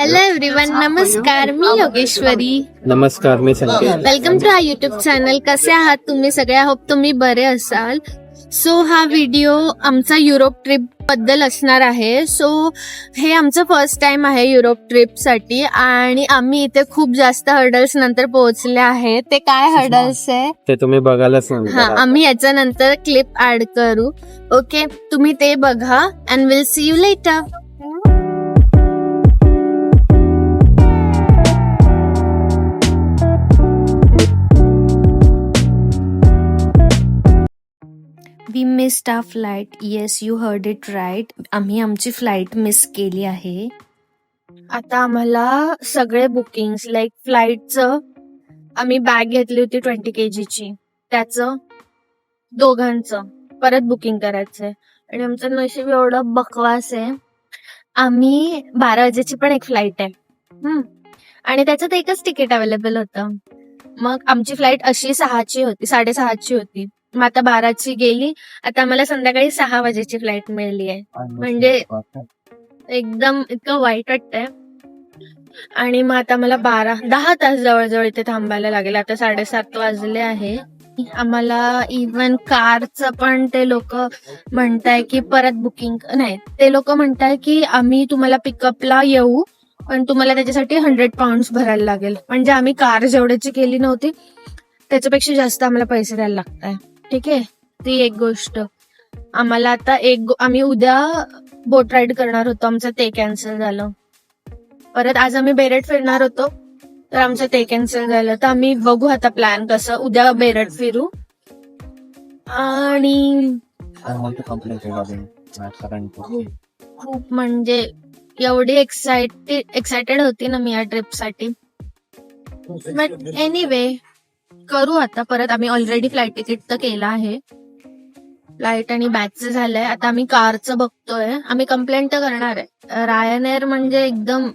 Hello everyone, नमस्कार. मी योगेश्वरी. नमस्कार, मी Sanket. Welcome to our YouTube channel. कसे आहात तुम्ही सगळे? आय होप तुम्ही बरे असाल. सो हा व्हिडिओ आमचा युरोप ट्रिप बद्दल असणार आहे. सो हे आमचं फर्स्ट टाइम आहे युरोप ट्रिप साठी आणि आम्ही इथे खूप जास्त हर्डल्स नंतर पोहोचले आहे. ते काय हर्डल्स आहे ते तुम्ही बघायलाच हा, आम्ही याच्यानंतर क्लिप ऍड करू. ओके, तुम्ही ते बघा and will see you later. We missed our flight. Yes, you heard it right. आम्ही आमची फ्लाईट मिस केली आहे. आता आम्हाला सगळे बुकिंग्स लाईक फ्लाईटचं, आम्ही बॅग घेतली होती 20 kgची, त्याचं दोघांचं परत बुकिंग करायचंय. आणि आमचं नशीब एवढं बकवास आहे, आम्ही 12 वाजेची पण एक फ्लाईट आहे आणि त्याच्यात एकच तिकीट अवेलेबल होतं. मग आमची फ्लाईट अशी 6ची होती, 6:30ची होती. मग आता 12ची गेली. आता आम्हाला संध्याकाळी 6 वाजेची फ्लाईट मिळाली आहे. म्हणजे एकदम इतकं वाईट वाटतंय. आणि मग आता मला 10 तास जवळजवळ इथे थांबायला लागेल. आता 7:30 वाजले आहे. आम्हाला इव्हन कारचं पण ते लोक म्हणताय की परत बुकिंग नाही, ते लोक म्हणताय की आम्ही तुम्हाला पिकअपला येऊ पण तुम्हाला त्याच्यासाठी £100 भरायला लागेल. म्हणजे आम्ही कार जेवढ्याची केली नव्हती त्याच्यापेक्षा जास्त आम्हाला पैसे द्यायला लागताय. ठीक आहे, ती एक गोष्ट. आम्हाला आता आम्ही उद्या बोट राईड करणार होतो, आमचं ते कॅन्सल झालं. परत आज आम्ही बेरेट फिरणार होतो तर आमचं ते कॅन्सल झालं. तर आम्ही बघू आता प्लॅन कसं, उद्या बेरेट फिरू. आणि खूप म्हणजे एवढी एक्साइटेड होती ना मी या ट्रिपसाठी. बट एनिवे करू आता परत. आम्ही ऑलरेडी फ्लाईट तिकीट तर केलं आहे, फ्लाईट आणि बॅगचं झालंय. आता आम्ही कारचं बघतोय. आम्ही कंप्लेंट तर करणार आहे. रायन एअर म्हणजे एकदम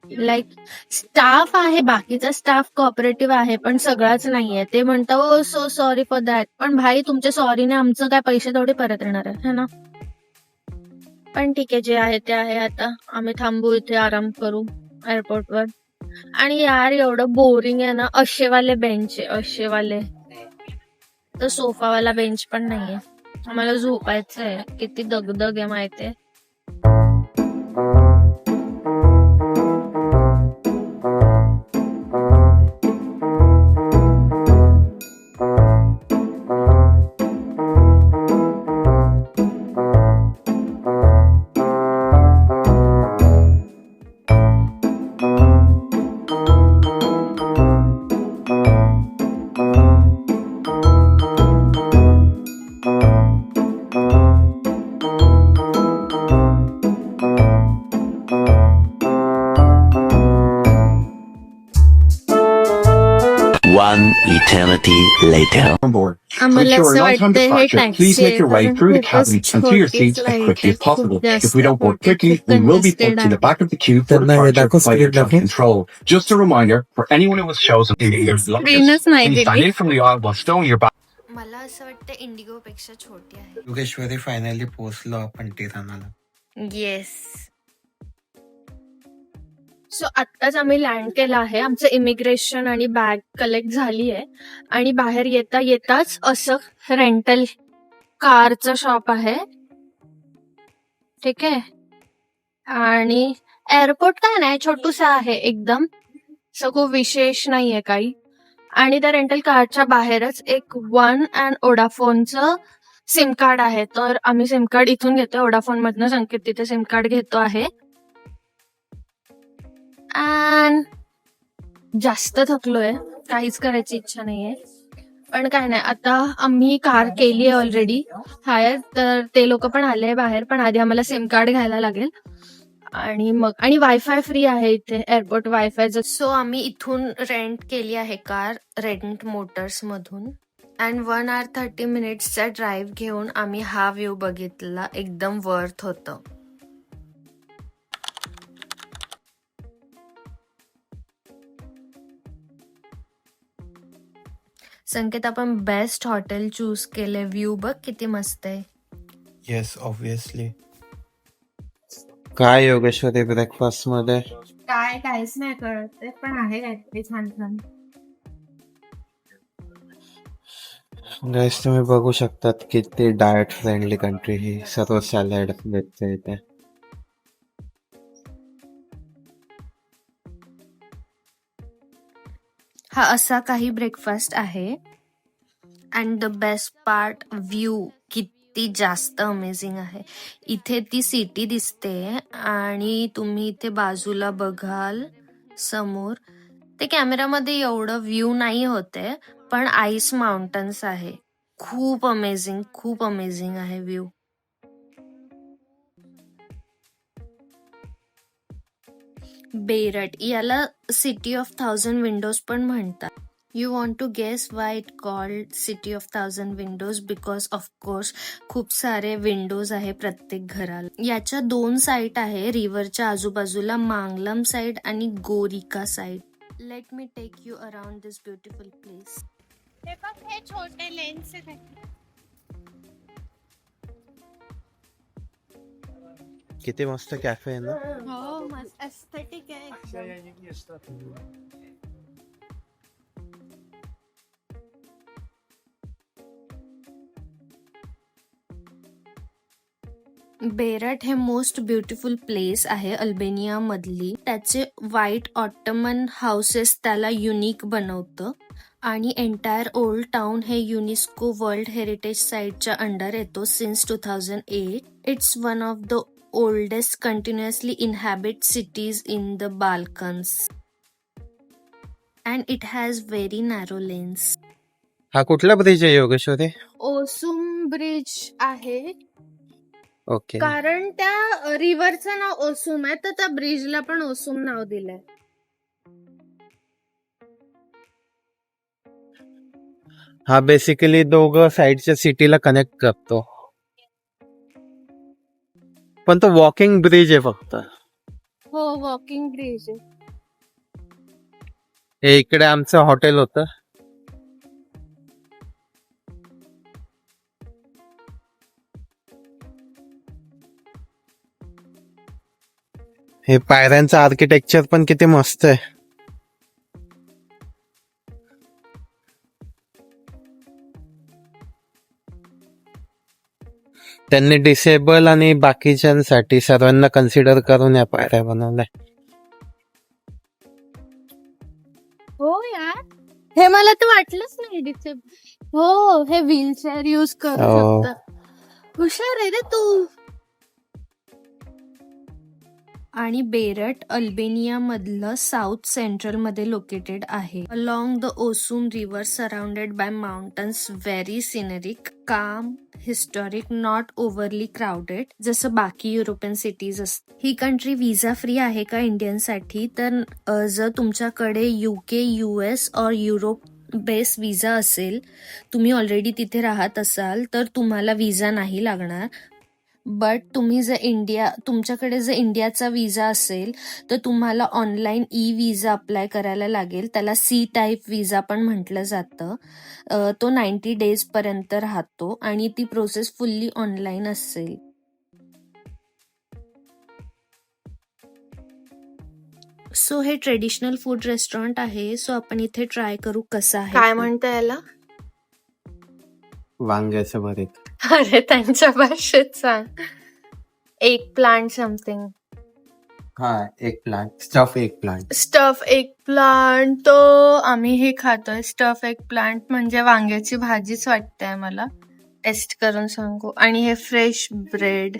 लाईक स्टाफ आहे, बाकीचा स्टाफ कोऑपरेटिव्ह आहे पण सगळाच नाहीये. ते म्हणतात ओ सो सॉरी फॉर दॅट. पण भाई तुमच्या सॉरीने आमचं काय पैसे थोडे परत येणार आहे ना. पण ठीक आहे, जे आहे ते आहे. आता आम्ही थांबू इथे, आराम करू एअरपोर्टवर. आणि यार एवढं बोरिंग आहे ना. अशेवाले बेंच आहे, अशेवाले. तर सोफावाला बेंच पण नाहीये. आम्हाला झोपायचंय. किती दगदग आहे माहितीये. One eternity later. On board. आम्हाला Reach your असं on-time वाटतं हे departure. Please make your way through the cabin and to your seats as quickly as possible. If we don't board quickly, we will be put to the back of the queue for departure by air traffic control. Just a reminder for anyone who was chosen to be your luggage. Please stand in from the aisle while stowing your bag. मला असं वाटतं Indigo पेक्षा छोटी आहे. Yogeshwari finally पोहोचलो आपण ठिकाणाला. Yes. So आत्ताच आम्ही लँड केलं आहे. आमचं इमिग्रेशन आणि बॅग कलेक्ट झाली आहे. आणि बाहेर येताच असं रेंटल कारचं शॉप आहे. ठीक आहे. आणि एअरपोर्ट काय नाही, छोटूसा आहे एकदम, असं खूप विशेष नाहीये काही. आणि त्या रेंटल कारच्या बाहेरच एक वन अँड ओडाफोनचं सिम कार्ड आहे. तर आम्ही सिम कार्ड इथून घेतोय ओडाफोन मधनं. संकेत तिथे सिम कार्ड घेतो आहे. अँड जास्त थकलोय, काहीच करायची इच्छा नाहीये. पण काय नाही, आता आम्ही कार केली आहे ऑलरेडी हायर. तर ते लोक पण आले बाहेर, पण आधी आम्हाला सिम कार्ड घ्यायला लागेल. आणि वायफाय फ्री आहे इथे एअरपोर्ट वायफाय. सो आम्ही इथून रेंट केली आहे कार रेंट मोटर्स मधून. अँड 1 hour 30 minutesचा ड्राईव्ह घेऊन आम्ही हा व्ह्यू बघितला. एकदम वर्थ होतं. संकेत, आपण बेस्ट हॉटेल चूज केले. व्ह्यू बघ किती मस्त आहे. Yes, obviously. काय योगेश्वरी ब्रेकफास्ट मध्ये? काय काहीच नाही कळत ते, पण आहे काहीतरी छान छान. गाईस तुम्ही बघू शकतात की ते डाएट फ्रेंडली कंट्री ही सर्व सॅलड भेटते इथे. हा असा काही ब्रेकफास्ट आहे. And the best part, view किती जास्त अमेझिंग आहे. इथे ती सिटी दिसते आणि तुम्ही इथे बाजूला बघाल समोर, ते कॅमेरामध्ये एवढं व्ह्यू नाही होते, पण आईस माउंटन्स आहे. खूप अमेझिंग आहे व्ह्यू. बेरट याला सिटी ऑफ 1000 विंडोज पण म्हणतात. You want to guess why it called city of 1000 windows? Because of course खूप सारे विंडोज आहे प्रत्येक घराला. याच्या 2 साईड आहे रिव्हरच्या आजूबाजूला, मांगलम साईड आणि Gorica side. Let me take you around this beautiful place. हे बघ, हे छोटे लेन्स आहेत. किती मस्त कॅफे आहे ना. हो, मस्त एस्थेटिक आहे एकदम. बेरट हे मोस्ट ब्युटिफुल प्लेस आहे अल्बेनिया मधली. त्याचे व्हाईट ऑटमन हाऊसेस त्याला युनिक बनवतं आणि एंटायर ओल्ड टाउन हे युनेस्को वर्ल्ड हेरिटेज साईटच्या अंडर येतो since 2008. It's one of the oldest continuously inhabit cities in the Balkans and it has very narrow lanes. हा कुठला ब्रिज आहे योगेश्वरी? ओसुम ब्रिज आहे, ओके. कारण त्या रिव्हरचं नाव ओसुम आहे, तर त्या ब्रिजला पण ओसुम नाव दिलंय. हा बेसिकली दोघं साईडच्या सिटीला कनेक्ट करतो, पण तो वॉकिंग ब्रिज आहे फक्त. हो, वॉकिंग ब्रिज आहे. हे इकडे आमचं हॉटेल होतं. हे पायऱ्यांचं आर्किटेक्चर पण किती मस्त आहे. त्यांनी डिसेबल आणि बाकीच्यांसाठी सर्वांना कन्सिडर करून या पायऱ्या बनवल्या. हो यार, हे मला तर वाटलंच नाही डिसेबल. हो, हे व्हीलचेअर यूज करू हो. शकता. हुशार आहे रे तू. आणि बेरट अल्बेनिया मधलं साऊथ सेंट्रल मध्ये लोकेटेड आहे. Along the Osum river, surrounded by mountains, very scenic, calm, historic, not overly crowded जसं बाकी युरोपियन सिटीज असतात. ही कंट्री विजा फ्री आहे का इंडियनसाठी? तर जर तुमच्याकडे UK, US और युरोप बेस विजा असेल, तुम्ही ऑलरेडी तिथे राहत असाल, तर तुम्हाला विजा नाही लागणार. बट तुम्ही तुमच्याकडे जर इंडियाचा विजा असेल, तर तुम्हाला ऑनलाईन विजा अप्लाय करायला लागेल. त्याला C टाईप विजा पण म्हटलं जातं. तो 90 डेज पर्यंत राहतो आणि ती प्रोसेस फुल्ली ऑनलाईन असेल. सो हे ट्रेडिशनल फूड रेस्टॉरंट आहे. सो आपण इथे ट्राय करू कसं आहे. काय म्हणता याला? वांग्याचं भरीत. अरे त्यांच्या भाषेत सांग. Egg plant something. हा, एक plant, stuff egg plant. Stuff egg plant. तो आम्ही हे खातोय. स्टफ एग प्लांट म्हणजे वांग्याची भाजीच वाटते मला. टेस्ट करून सांगू. आणि हे फ्रेश ब्रेड.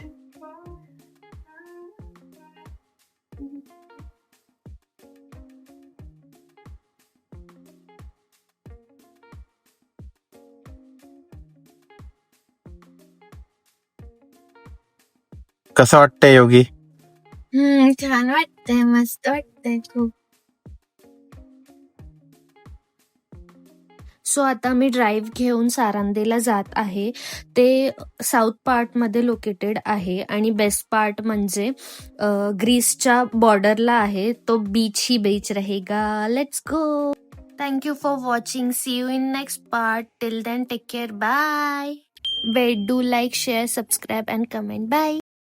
कसं वाटतंय योगी? छान वाटतंय, मस्त वाटतंय खूप. सो आता मी ड्राईव्ह घेऊन सारांदेला जात आहे. ते साऊथ पार्ट मध्ये लोकेटेड आहे आणि बेस्ट पार्ट म्हणजे ग्रीसच्या बॉर्डरला आहे. तो बीच ही बीच रहेगा. Let's go. Thank you for watching. See you in next part. Till then take care. Bye. Wait, do like, share, subscribe and comment. Bye.